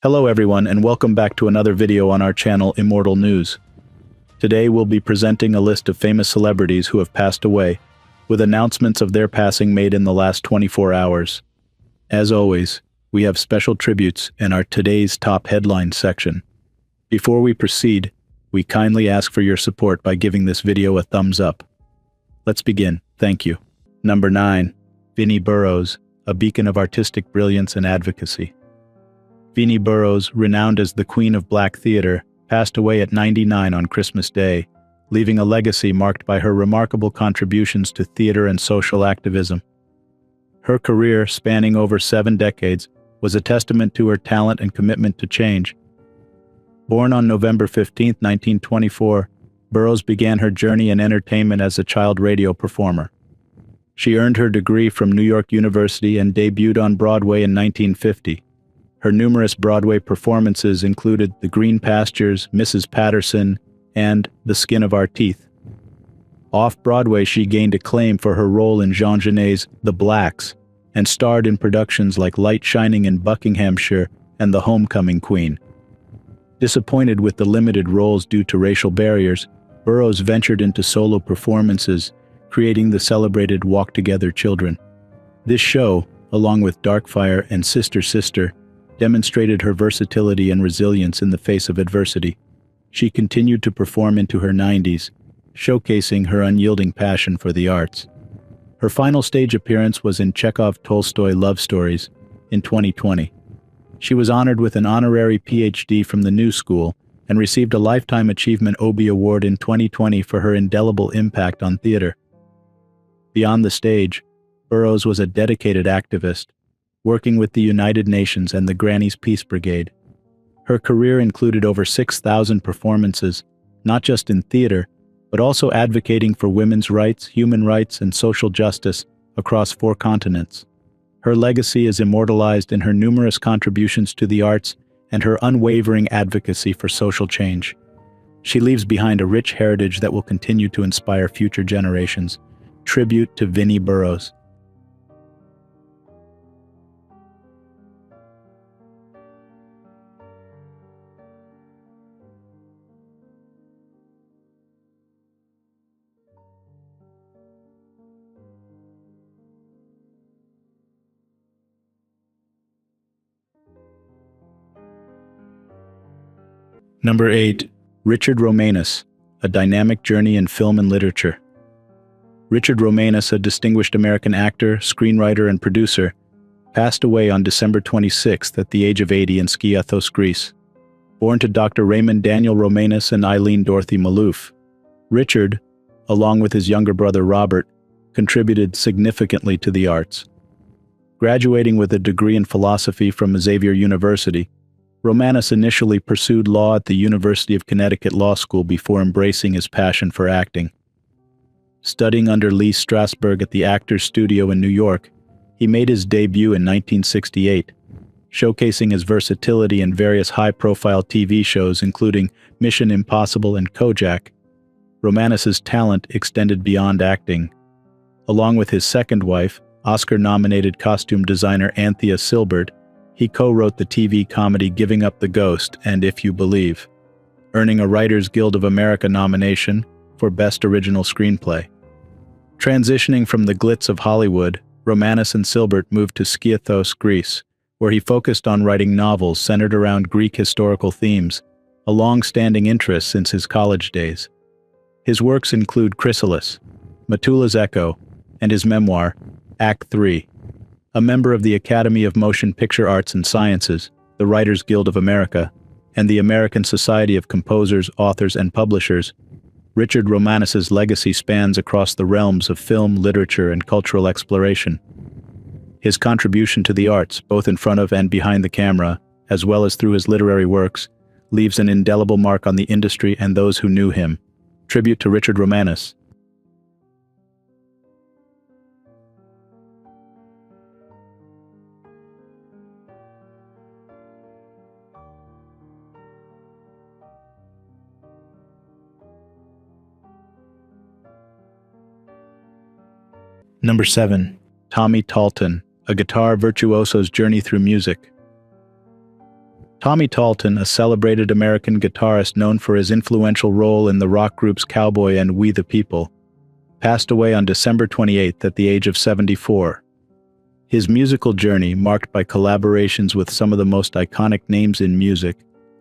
Hello everyone and welcome back to another video on our channel Immortal News. Today we'll be presenting a list of famous celebrities who have passed away, with announcements of their passing made in the last 24 hours. As always, we have special tributes in our Today's Top Headlines section. Before we proceed, we kindly ask for your support by giving this video a thumbs up. Let's begin. Thank you. Number 9. Vinie Burrows, a beacon of artistic brilliance and advocacy. Vinie Burrows, renowned as the Queen of Black Theatre, passed away at 99 on Christmas Day, leaving a legacy marked by her remarkable contributions to theatre and social activism. Her career, spanning over 7 decades, was a testament to her talent and commitment to change. Born on November 15, 1924, Burrows began her journey in entertainment as a child radio performer. She earned her degree from New York University and debuted on Broadway in 1950. Her numerous Broadway performances included The Green Pastures, Mrs. Patterson, and The Skin of Our Teeth. Off-Broadway, she gained acclaim for her role in Jean Genet's The Blacks, and starred in productions like Light Shining in Buckinghamshire and The Homecoming Queen. Disappointed with the limited roles due to racial barriers, Burrows ventured into solo performances, creating the celebrated Walk Together Children. This show, along with Darkfire and Sister Sister, demonstrated her versatility and resilience in the face of adversity. She continued to perform into her 90s, showcasing her unyielding passion for the arts. Her final stage appearance was in Chekhov-Tolstoy Love Stories in 2020. She was honored with an honorary PhD from the New School and received a Lifetime Achievement Obie Award in 2020 for her indelible impact on theater. Beyond the stage, Burrows was a dedicated activist, working with the United Nations and the Granny's Peace Brigade. Her career included over 6,000 performances, not just in theater, but also advocating for women's rights, human rights, and social justice across 4 continents. Her legacy is immortalized in her numerous contributions to the arts and her unwavering advocacy for social change. She leaves behind a rich heritage that will continue to inspire future generations. Tribute to Vinie Burrows. Number 8. Richard Romanus, a dynamic journey in film and literature. Richard Romanus, a distinguished American actor, screenwriter, and producer, passed away on December 26th at the age of 80 in Skiathos, Greece. Born to Dr. Raymond Daniel Romanus and Eileen Dorothy Malouf, Richard, along with his younger brother Robert, contributed significantly to the arts. Graduating with a degree in philosophy from Xavier University, Romanus initially pursued law at the University of Connecticut Law School before embracing his passion for acting. Studying under Lee Strasberg at the Actors Studio in New York, he made his debut in 1968, showcasing his versatility in various high-profile TV shows including Mission Impossible and Kojak. Romanus's talent extended beyond acting. Along with his second wife, Oscar-nominated costume designer Anthea Silbert, he co-wrote the TV comedy Giving Up the Ghost and If You Believe, earning a Writers Guild of America nomination for Best Original Screenplay. Transitioning from the glitz of Hollywood, Romanus and Silbert moved to Skiathos, Greece, where he focused on writing novels centered around Greek historical themes, a long-standing interest since his college days. His works include Chrysalis, Metula's Echo, and his memoir, Act 3. A member of the Academy of Motion Picture Arts and Sciences, the Writers Guild of America, and the American Society of Composers, Authors, and Publishers, Richard Romanus's legacy spans across the realms of film, literature, and cultural exploration. His contribution to the arts, both in front of and behind the camera, as well as through his literary works, leaves an indelible mark on the industry and those who knew him. Tribute to Richard Romanus. Number 7. Talton, a guitar virtuoso's journey through music. Tommy Talton, a celebrated American guitarist known for his influential role in the rock groups Cowboy and We the People, passed away on December 28th at the age of 74. His musical journey, marked by collaborations with some of the most iconic names in music,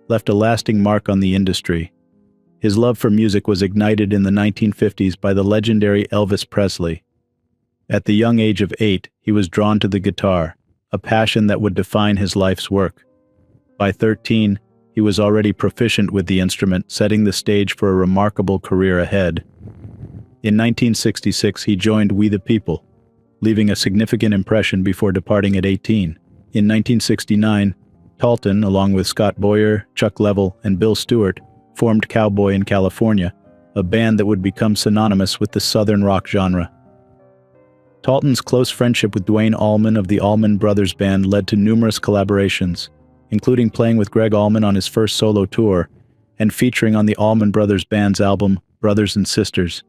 left a lasting mark on the industry. His love for music was ignited in the 1950s by the legendary Elvis Presley. At the young age of 8, he was drawn to the guitar, a passion that would define his life's work. By 13, he was already proficient with the instrument, setting the stage for a remarkable career ahead. In 1966, he joined We the People, leaving a significant impression before departing at 18. In 1969, Talton, along with Scott Boyer, Chuck Leavell, and Bill Stewart, formed Cowboy in California, a band that would become synonymous with the Southern rock genre. Talton's close friendship with Duane Allman of the Allman Brothers Band led to numerous collaborations, including playing with Gregg Allman on his first solo tour and featuring on the Allman Brothers Band's album Brothers and Sisters.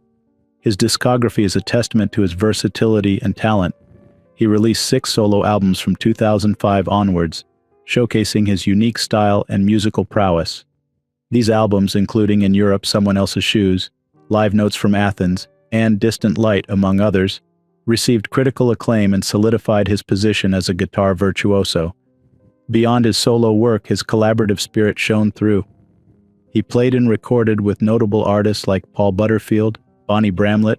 His discography is a testament to his versatility and talent. He released 6 solo albums from 2005 onwards, showcasing his unique style and musical prowess. These albums, including In Europe, Someone Else's Shoes, Live Notes from Athens, and Distant Light, among others, received critical acclaim and solidified his position as a guitar virtuoso. Beyond his solo work, his collaborative spirit shone through. He played and recorded with notable artists like Paul Butterfield, Bonnie Bramlett,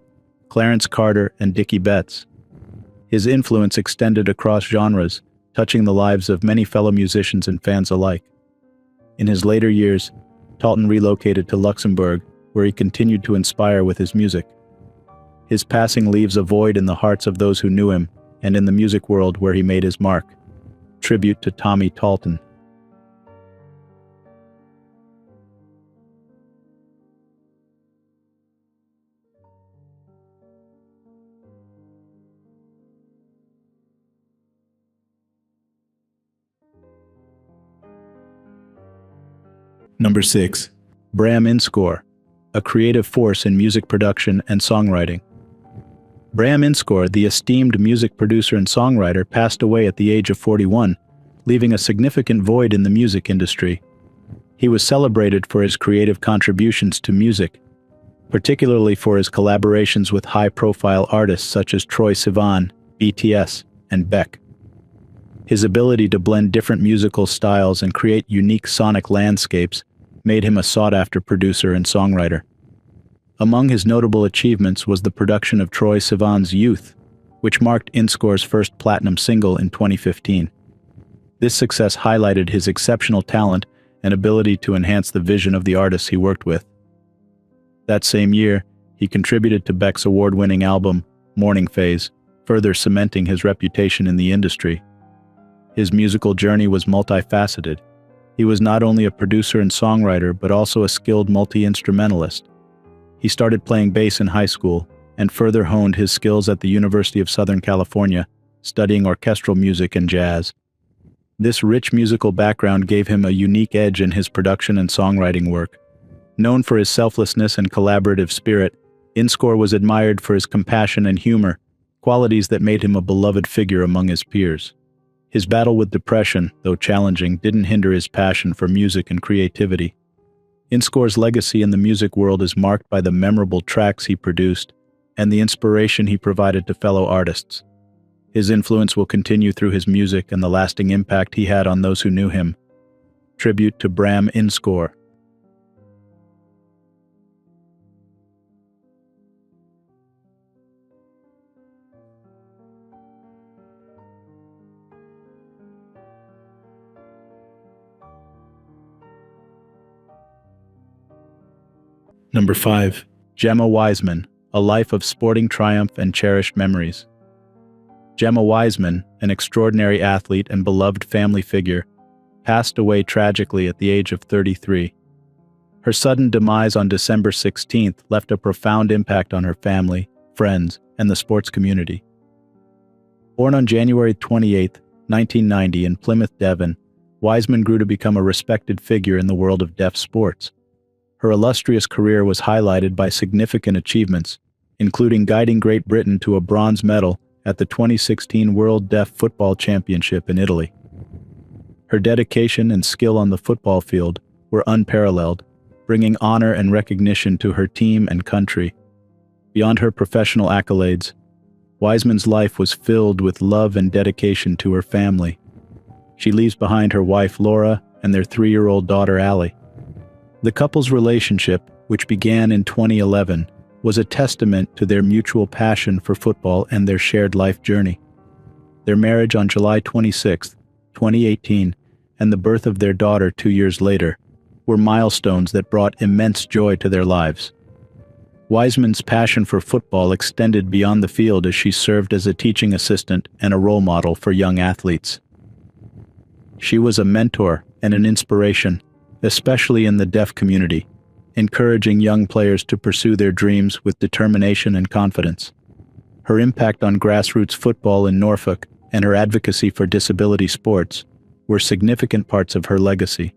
Clarence Carter, and Dickie Betts. His influence extended across genres, touching the lives of many fellow musicians and fans alike. In his later years, Talton relocated to Luxembourg, where he continued to inspire with his music. His passing leaves a void in the hearts of those who knew him, and in the music world where he made his mark. Tribute to Tommy Talton. Number 6. Bram Inscore, a creative force in music production and songwriting. Bram Inscore, the esteemed music producer and songwriter, passed away at the age of 41, leaving a significant void in the music industry. He was celebrated for his creative contributions to music, particularly for his collaborations with high-profile artists such as Troye Sivan, BTS, and Beck. His ability to blend different musical styles and create unique sonic landscapes made him a sought-after producer and songwriter. Among his notable achievements was the production of Troye Sivan's Youth, which marked Inscore's first platinum single in 2015. This success highlighted his exceptional talent and ability to enhance the vision of the artists he worked with. That same year, he contributed to Beck's award-winning album, Morning Phase, further cementing his reputation in the industry. His musical journey was multifaceted. He was not only a producer and songwriter, but also a skilled multi-instrumentalist. He started playing bass in high school and further honed his skills at the University of Southern California, studying orchestral music and jazz. This rich musical background gave him a unique edge in his production and songwriting work. Known for his selflessness and collaborative spirit, Inscore was admired for his compassion and humor, qualities that made him a beloved figure among his peers. His battle with depression, though challenging, didn't hinder his passion for music and creativity. Inscore's legacy in the music world is marked by the memorable tracks he produced and the inspiration he provided to fellow artists. His influence will continue through his music and the lasting impact he had on those who knew him. Tribute to Bram Inscore. Number 5. Gemma Wiseman, A Life of Sporting Triumph and Cherished Memories. Gemma Wiseman, an extraordinary athlete and beloved family figure, passed away tragically at the age of 33. Her sudden demise on December 16th left a profound impact on her family, friends, and the sports community. Born on January 28, 1990 in Plymouth, Devon, Wiseman grew to become a respected figure in the world of deaf sports. Her illustrious career was highlighted by significant achievements, including guiding Great Britain to a bronze medal at the 2016 World Deaf Football Championship in Italy. Her dedication and skill on the football field were unparalleled, bringing honor and recognition to her team and country. Beyond her professional accolades, Wiseman's life was filled with love and dedication to her family. She leaves behind her wife Laura and their 3-year-old daughter Allie. The couple's relationship, which began in 2011, was a testament to their mutual passion for football and their shared life journey. Their marriage on July 26, 2018, and the birth of their daughter 2 years later were milestones that brought immense joy to their lives. Wiseman's passion for football extended beyond the field as she served as a teaching assistant and a role model for young athletes. She was a mentor and an inspiration, especially in the deaf community, encouraging young players to pursue their dreams with determination and confidence. Her impact on grassroots football in Norfolk and her advocacy for disability sports were significant parts of her legacy.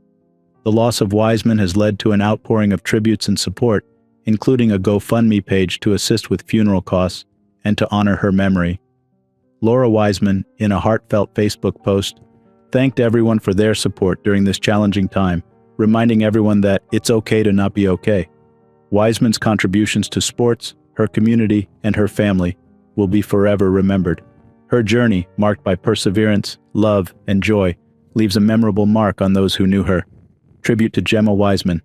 The loss of Wiseman has led to an outpouring of tributes and support, including a GoFundMe page to assist with funeral costs and to honor her memory. Laura Wiseman, in a heartfelt Facebook post, thanked everyone for their support during this challenging time, reminding everyone that it's okay to not be okay. Wiseman's contributions to sports, her community, and her family will be forever remembered. Her journey, marked by perseverance, love, and joy, leaves a memorable mark on those who knew her. Tribute to Gemma Wiseman.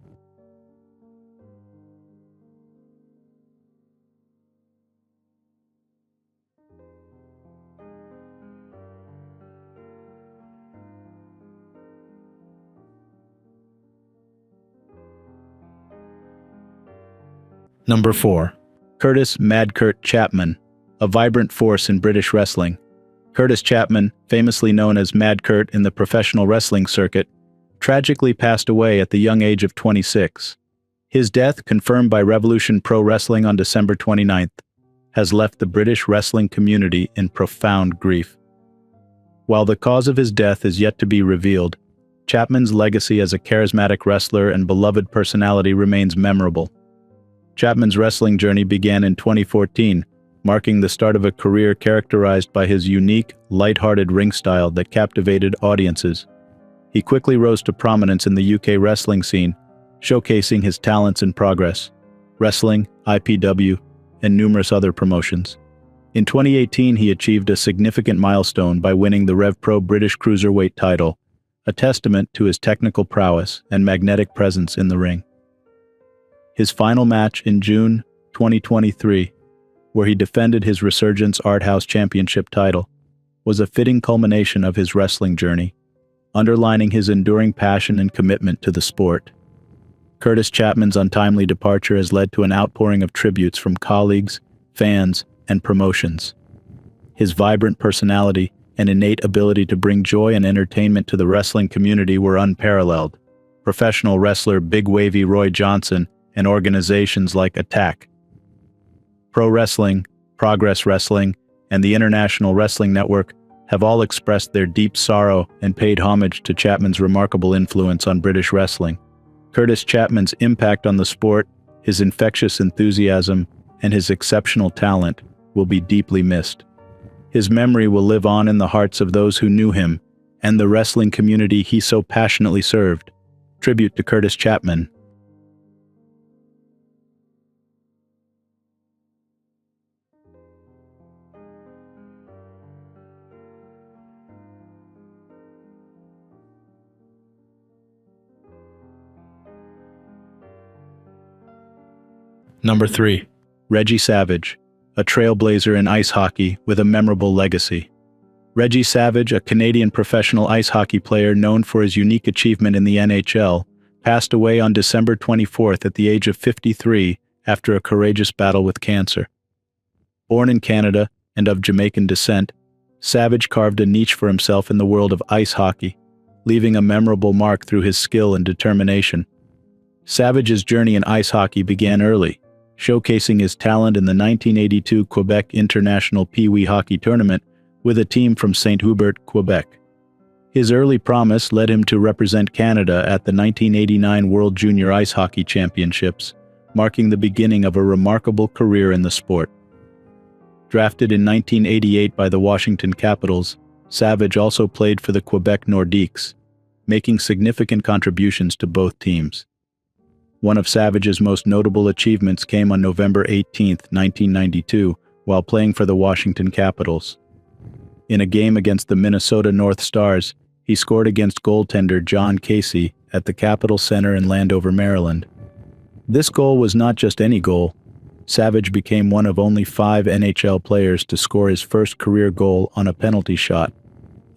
Number 4. Kurtis "Mad Kurt" Chapman, a vibrant force in British wrestling. Kurtis Chapman, famously known as Mad Kurt in the professional wrestling circuit, tragically passed away at the young age of 26. His death, confirmed by Revolution Pro Wrestling on December 29th, has left the British wrestling community in profound grief. While the cause of his death is yet to be revealed, Chapman's legacy as a charismatic wrestler and beloved personality remains memorable. Chapman's wrestling journey began in 2014, marking the start of a career characterized by his unique, lighthearted ring style that captivated audiences. He quickly rose to prominence in the UK wrestling scene, showcasing his talents in Progress, Wrestling, IPW, and numerous other promotions. In 2018, he achieved a significant milestone by winning the Rev Pro British Cruiserweight title, a testament to his technical prowess and magnetic presence in the ring. His final match in June 2023, where he defended his Resurgence Art House Championship title, was a fitting culmination of his wrestling journey, underlining his enduring passion and commitment to the sport. Kurtis Chapman's untimely departure has led to an outpouring of tributes from colleagues, fans, and promotions. His vibrant personality and innate ability to bring joy and entertainment to the wrestling community were unparalleled. Professional wrestler Big Wavy Roy Johnson and organizations like Attack, Pro Wrestling, Progress Wrestling, and the International Wrestling Network have all expressed their deep sorrow and paid homage to Chapman's remarkable influence on British wrestling. Kurtis Chapman's impact on the sport, his infectious enthusiasm, and his exceptional talent will be deeply missed. His memory will live on in the hearts of those who knew him and the wrestling community he so passionately served. Tribute to Kurtis Chapman. Number 3. Reggie Savage, a trailblazer in ice hockey with a memorable legacy. Reggie Savage, a Canadian professional ice hockey player known for his unique achievement in the NHL, passed away on December 24th at the age of 53 after a courageous battle with cancer. Born in Canada and of Jamaican descent, Savage carved a niche for himself in the world of ice hockey, leaving a memorable mark through his skill and determination. Savage's journey in ice hockey began early, showcasing his talent in the 1982 Quebec International Pee Wee Hockey Tournament with a team from St. Hubert, Quebec. His early promise led him to represent Canada at the 1989 World Junior Ice Hockey Championships, marking the beginning of a remarkable career in the sport. Drafted in 1988 by the Washington Capitals, Savage also played for the Quebec Nordiques, making significant contributions to both teams. One of Savage's most notable achievements came on November 18, 1992, while playing for the Washington Capitals. In a game against the Minnesota North Stars, he scored against goaltender John Casey at the Capitol Center in Landover, Maryland. This goal was not just any goal. Savage became one of only 5 NHL players to score his first career goal on a penalty shot,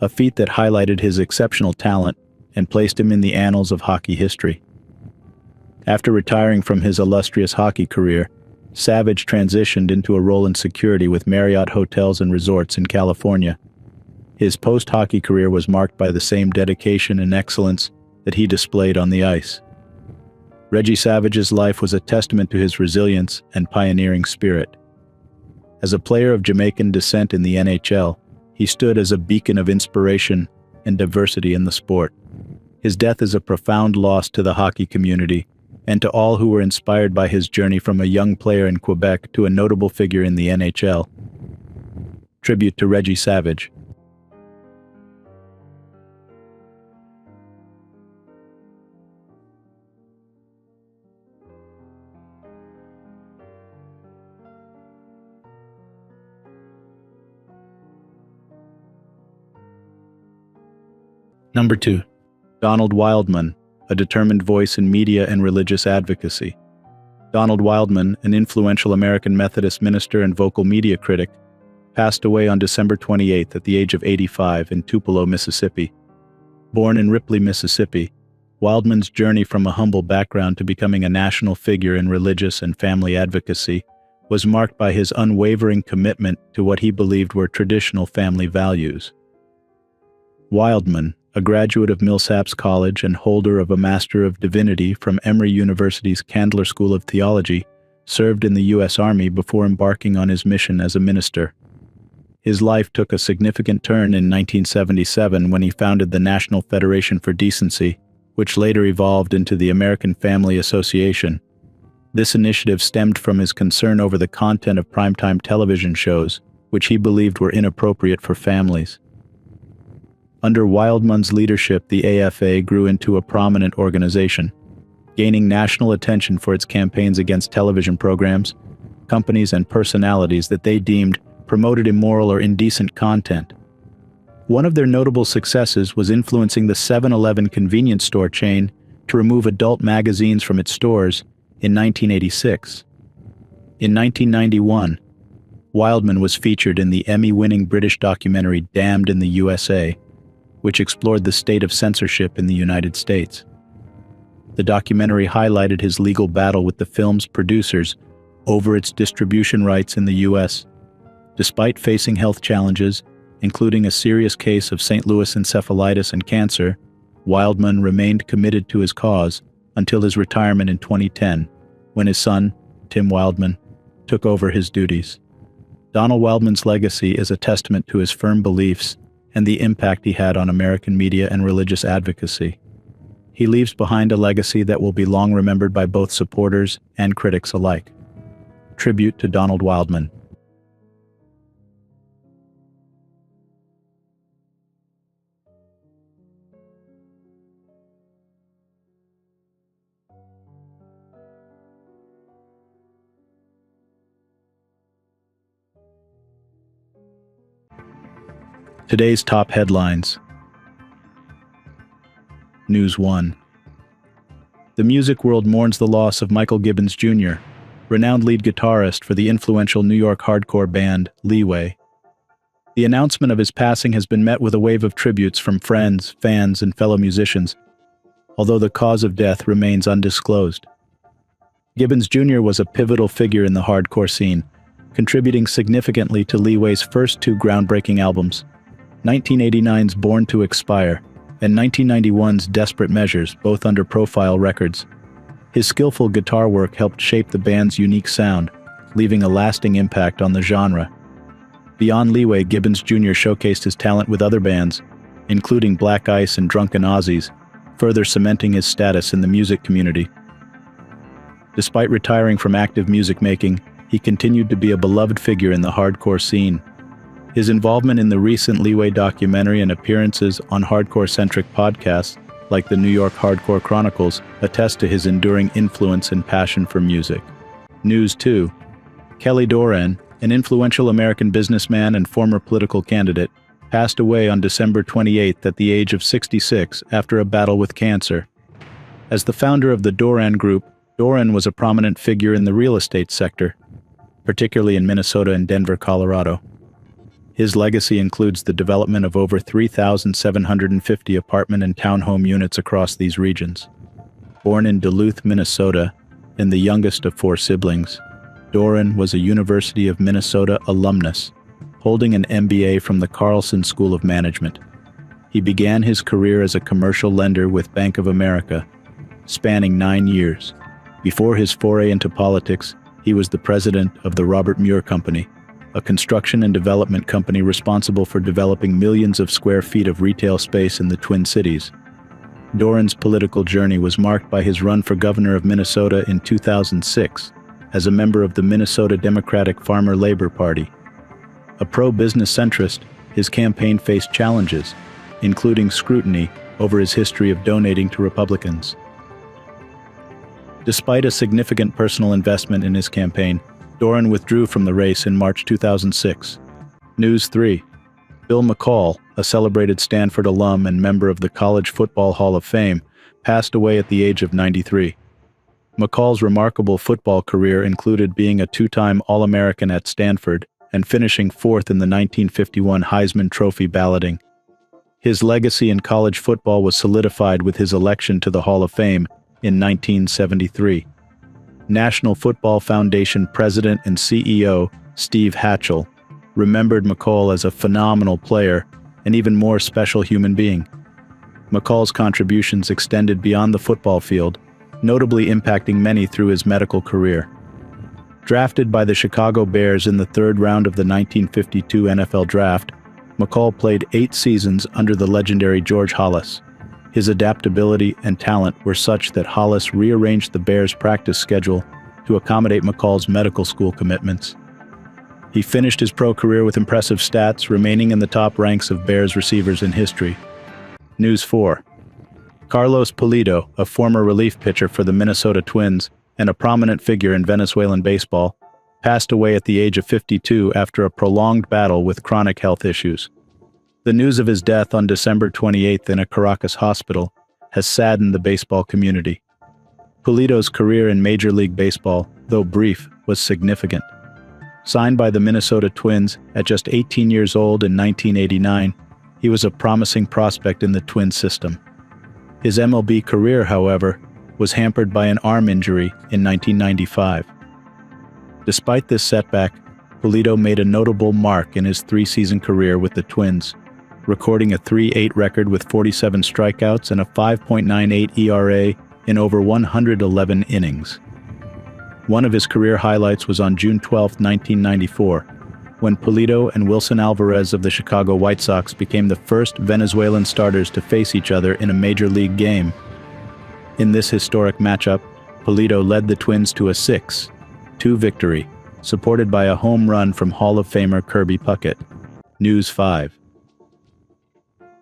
a feat that highlighted his exceptional talent and placed him in the annals of hockey history. After retiring from his illustrious hockey career, Savage transitioned into a role in security with Marriott Hotels and Resorts in California. His post-hockey career was marked by the same dedication and excellence that he displayed on the ice. Reggie Savage's life was a testament to his resilience and pioneering spirit. As a player of Jamaican descent in the NHL, he stood as a beacon of inspiration and diversity in the sport. His death is a profound loss to the hockey community and to all who were inspired by his journey from a young player in Quebec to a notable figure in the NHL. Tribute to Reggie Savage. Number 2. Donald Wildmon, a determined voice in media and religious advocacy. Donald Wildmon, an influential American Methodist minister and vocal media critic, passed away on December 28 at the age of 85 in Tupelo, Mississippi. Born in Ripley, Mississippi, Wildmon's journey from a humble background to becoming a national figure in religious and family advocacy was marked by his unwavering commitment to what he believed were traditional family values. Wildmon, a graduate of Millsaps College and holder of a Master of Divinity from Emory University's Candler School of Theology, served in the U.S. Army before embarking on his mission as a minister. His life took a significant turn in 1977 when he founded the National Federation for Decency, which later evolved into the American Family Association. This initiative stemmed from his concern over the content of primetime television shows, which he believed were inappropriate for families. Under Wildmon's leadership, the AFA grew into a prominent organization, gaining national attention for its campaigns against television programs, companies, and personalities that they deemed promoted immoral or indecent content. One of their notable successes was influencing the 7-Eleven convenience store chain to remove adult magazines from its stores in 1986. In 1991, Wildmon was featured in the Emmy-winning British documentary Damned in the USA, which explored the state of censorship in the United States. The documentary highlighted his legal battle with the film's producers over its distribution rights in the U.S. Despite facing health challenges, including a serious case of St. Louis encephalitis and cancer, Wildmon remained committed to his cause until his retirement in 2010, when his son, Tim Wildmon, took over his duties. Donald Wildmon's legacy is a testament to his firm beliefs and the impact he had on American media and religious advocacy. He leaves behind a legacy that will be long remembered by both supporters and critics alike. Tribute to Donald Wildmon. Today's top headlines. News 1. The music world mourns the loss of Michael Gibbons Jr., renowned lead guitarist for the influential New York hardcore band Leeway. The announcement of his passing has been met with a wave of tributes from friends, fans, and fellow musicians, although the cause of death remains undisclosed. Gibbons Jr. was a pivotal figure in the hardcore scene, contributing significantly to Leeway's first 2 groundbreaking albums, 1989's Born to Expire and 1991's Desperate Measures, both under Profile Records. His skillful guitar work helped shape the band's unique sound, leaving a lasting impact on the genre. Beyond Leeway, Gibbons Jr. showcased his talent with other bands, including Black Ice and Drunken Aussies, further cementing his status in the music community. Despite retiring from active music making, he continued to be a beloved figure in the hardcore scene. His involvement in the recent Leeway documentary and appearances on hardcore-centric podcasts like the New York Hardcore Chronicles, attest to his enduring influence and passion for music. News 2. Kelly Doran, an influential American businessman and former political candidate, passed away on December 28 at the age of 66 after a battle with cancer. As the founder of the Doran Group, Doran was a prominent figure in the real estate sector, particularly in Minnesota and Denver, Colorado. His legacy includes the development of over 3,750 apartment and townhome units across these regions. Born in Duluth, Minnesota, and the youngest of 4 siblings, Doran was a University of Minnesota alumnus, holding an MBA from the Carlson School of Management. He began his career as a commercial lender with Bank of America, spanning 9 years. Before his foray into politics, he was the president of the Robert Muir Company, a construction and development company responsible for developing millions of square feet of retail space in the Twin Cities. Doran's political journey was marked by his run for governor of Minnesota in 2006 as a member of the Minnesota Democratic Farmer Labor Party. A pro-business centrist, his campaign faced challenges, including scrutiny over his history of donating to Republicans. Despite a significant personal investment in his campaign, Doran withdrew from the race in March 2006. News 3. Bill McCall, a celebrated Stanford alum and member of the College Football Hall of Fame, passed away at the age of 93. McCall's remarkable football career included being a 2-time All-American at Stanford and finishing 4th in the 1951 Heisman Trophy balloting. His legacy in college football was solidified with his election to the Hall of Fame in 1973. National Football Foundation President and CEO Steve Hatchell remembered McCall as a phenomenal player and even more special human being. McCall's contributions extended beyond the football field, notably impacting many through his medical career. Drafted by the Chicago Bears in the 3rd round of the 1952 NFL Draft, McCall played 8 seasons under the legendary George Halas. His adaptability and talent were such that Halas rearranged the Bears' practice schedule to accommodate McCall's medical school commitments. He finished his pro career with impressive stats, remaining in the top ranks of Bears receivers in history. News 4. Carlos Pulido, a former relief pitcher for the Minnesota Twins and a prominent figure in Venezuelan baseball, passed away at the age of 52 after a prolonged battle with chronic health issues. The news of his death on December 28 in a Caracas hospital has saddened the baseball community. Pulido's career in Major League Baseball, though brief, was significant. Signed by the Minnesota Twins at just 18 years old in 1989, he was a promising prospect in the Twins system. His MLB career, however, was hampered by an arm injury in 1995. Despite this setback, Pulido made a notable mark in his 3-season career with the Twins, recording a 3.8 record with 47 strikeouts and a 5.98 ERA in over 111 innings. One of his career highlights was on June 12, 1994, when Pulido and Wilson Alvarez of the Chicago White Sox became the first Venezuelan starters to face each other in a major league game. In this historic matchup, Pulido led the Twins to a 6-2 victory, supported by a home run from Hall of Famer Kirby Puckett. News 5.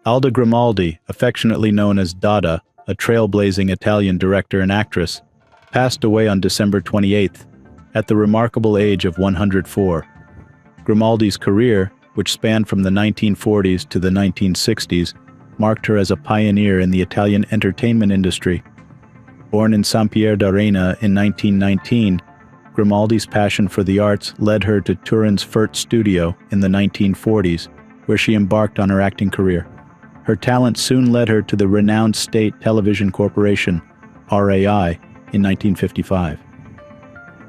Alda Grimaldi, affectionately known as Dada, a trailblazing Italian director and actress, passed away on December 28 at the remarkable age of 104. Grimaldi's career, which spanned from the 1940s to the 1960s, marked her as a pioneer in the Italian entertainment industry. Born in San Pier d'Arena in 1919, Grimaldi's passion for the arts led her to Turin's Furt studio in the 1940s, where she embarked on her acting career. Her talent soon led her to the renowned State Television Corporation, RAI, in 1955.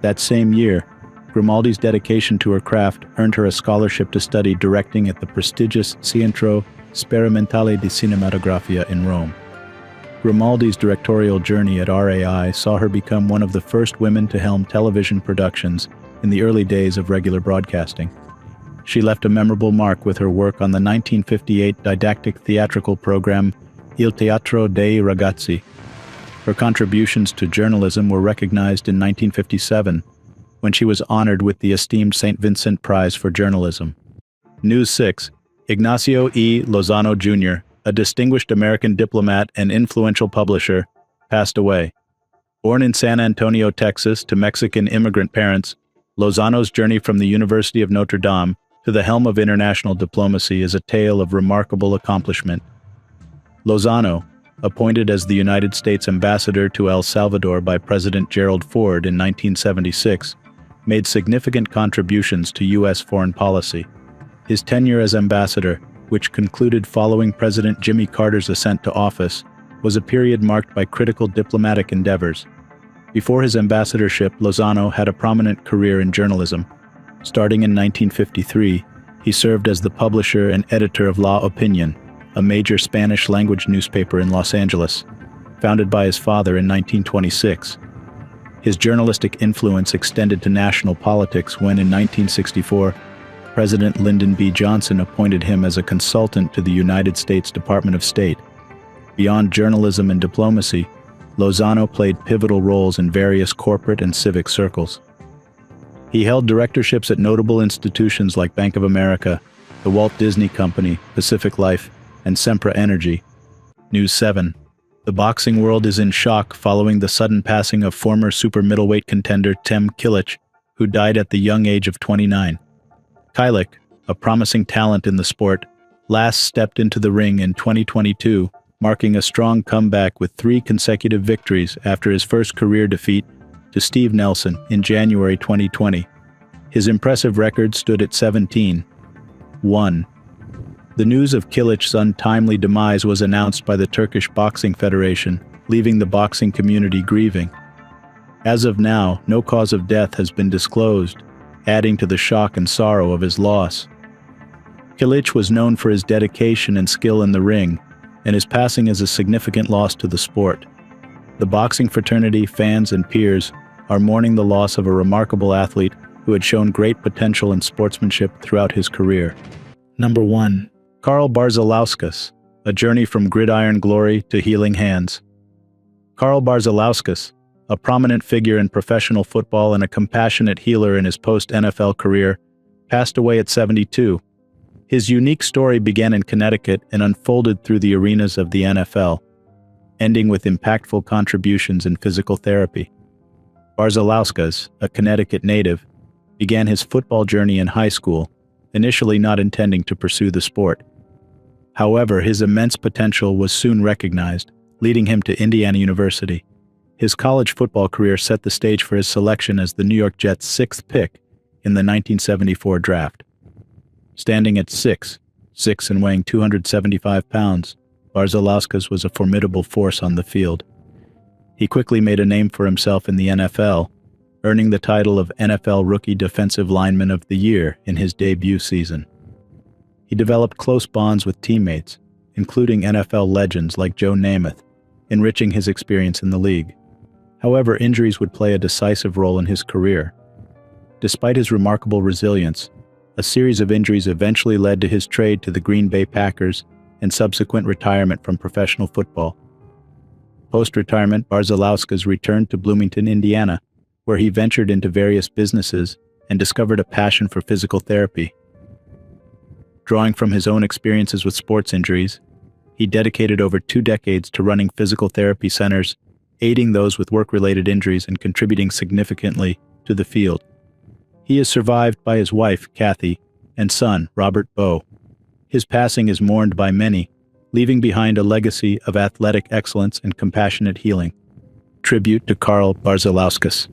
That same year, Grimaldi's dedication to her craft earned her a scholarship to study directing at the prestigious Centro Sperimentale di Cinematografia in Rome. Grimaldi's directorial journey at RAI saw her become one of the first women to helm television productions in the early days of regular broadcasting. She left a memorable mark with her work on the 1958 didactic theatrical program Il Teatro dei Ragazzi. Her contributions to journalism were recognized in 1957, when she was honored with the esteemed St. Vincent Prize for Journalism. News 6. Ignacio E. Lozano Jr., a distinguished American diplomat and influential publisher, passed away. Born in San Antonio, Texas, to Mexican immigrant parents, Lozano's journey from the University of Notre Dame to the helm of international diplomacy is a tale of remarkable accomplishment. Lozano, appointed as the United States ambassador to El Salvador by President Gerald Ford in 1976, made significant contributions to U.S. foreign policy. His tenure as ambassador, which concluded following President Jimmy Carter's ascent to office, was a period marked by critical diplomatic endeavors. Before his ambassadorship, Lozano had a prominent career in journalism. Starting in 1953, he served as the publisher and editor of La Opinion, a major Spanish-language newspaper in Los Angeles, founded by his father in 1926. His journalistic influence extended to national politics when, in 1964, President Lyndon B. Johnson appointed him as a consultant to the United States Department of State. Beyond journalism and diplomacy, Lozano played pivotal roles in various corporate and civic circles. He held directorships at notable institutions like Bank of America, the Walt Disney Company, Pacific Life, and Sempra Energy. News 7. The boxing world is in shock following the sudden passing of former super middleweight contender Tim Kilich, who died at the young age of 29. Kilich, a promising talent in the sport, last stepped into the ring in 2022, marking a strong comeback with 3 consecutive victories after his first career defeat to Steve Nelson in January 2020. His impressive record stood at 17-1. The news of Kilich's untimely demise was announced by the Turkish Boxing Federation, leaving the boxing community grieving. As of now, no cause of death has been disclosed, adding to the shock and sorrow of his loss. Kilich was known for his dedication and skill in the ring, and his passing is a significant loss to the sport. The boxing fraternity, fans, and peers are mourning the loss of a remarkable athlete who had shown great potential and sportsmanship throughout his career. Number 1. Karl Barzilauskas, A Journey from Gridiron Glory to Healing Hands. Karl Barzilauskas, a prominent figure in professional football and a compassionate healer in his post-NFL career, passed away at 72. His unique story began in Connecticut and unfolded through the arenas of the NFL, ending with impactful contributions in physical therapy. Barzilauskas, a Connecticut native, began his football journey in high school, initially not intending to pursue the sport. However, his immense potential was soon recognized, leading him to Indiana University. His college football career set the stage for his selection as the New York Jets' 6th pick in the 1974 draft. Standing at 6'6" and weighing 275 pounds, Barzilauskas was a formidable force on the field. He quickly made a name for himself in the NFL, earning the title of NFL Rookie Defensive Lineman of the Year in his debut season. He developed close bonds with teammates, including NFL legends like Joe Namath, enriching his experience in the league. However, injuries would play a decisive role in his career. Despite his remarkable resilience, a series of injuries eventually led to his trade to the Green Bay Packers and subsequent retirement from professional football. Post-retirement, Barzilauskas returned to Bloomington, Indiana, where he ventured into various businesses and discovered a passion for physical therapy. Drawing from his own experiences with sports injuries, he dedicated over 2 decades to running physical therapy centers, aiding those with work-related injuries and contributing significantly to the field. He is survived by his wife, Kathy, and son, Robert Bowe. His passing is mourned by many, leaving behind a legacy of athletic excellence and compassionate healing. Tribute to Karl Barzilauskas.